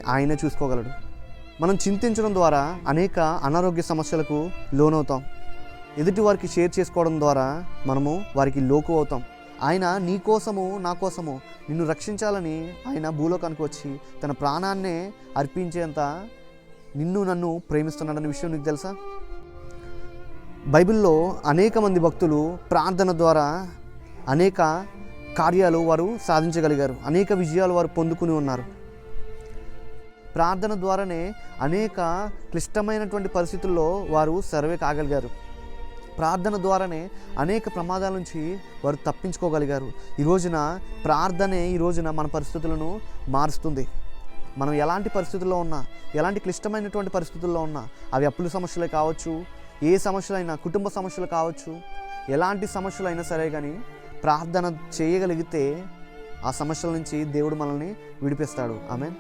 ఆయనే చూసుకోగలడు. మనం చింతించడం ద్వారా అనేక అనారోగ్య సమస్యలకు లోనవుతాం. ఎదుటి వారికి షేర్ చేసుకోవడం ద్వారా మనము వారికి లోకు అవుతాం. ఆయన నీ కోసము నా కోసము నిన్ను రక్షించాలని ఆయన భూలోకానికి వచ్చి తన ప్రాణాన్నే అర్పించేంత నిన్ను నన్ను ప్రేమిస్తున్నాడనే విషయం నీకు తెలుసా? బైబిల్లో అనేక మంది భక్తులు ప్రార్థన ద్వారా అనేక కార్యాలు వారు సాధించగలిగారు, అనేక విజయాలు వారు పొందుకుని ఉన్నారు. ప్రార్థన ద్వారానే అనేక క్లిష్టమైనటువంటి పరిస్థితుల్లో వారు సర్వే కాగలిగారు. ప్రార్థన ద్వారానే అనేక ప్రమాదాల నుంచి వారు తప్పించుకోగలిగారు. ఈ రోజున ప్రార్థనే మన పరిస్థితులను మారుస్తుంది. మనం ఎలాంటి పరిస్థితుల్లో ఉన్నా, ఎలాంటి క్లిష్టమైనటువంటి పరిస్థితుల్లో ఉన్నా, అవి అప్పుల సమస్యలే కావచ్చు, ఏ సమస్యలైనా, కుటుంబ సమస్యలు కావచ్చు, ఎలాంటి సమస్యలైనా సరే కానీ ప్రార్థన చేయగలిగితే ఆ సమస్యల నుంచి దేవుడు మనల్ని విడిపిస్తాడు. ఆమేన్.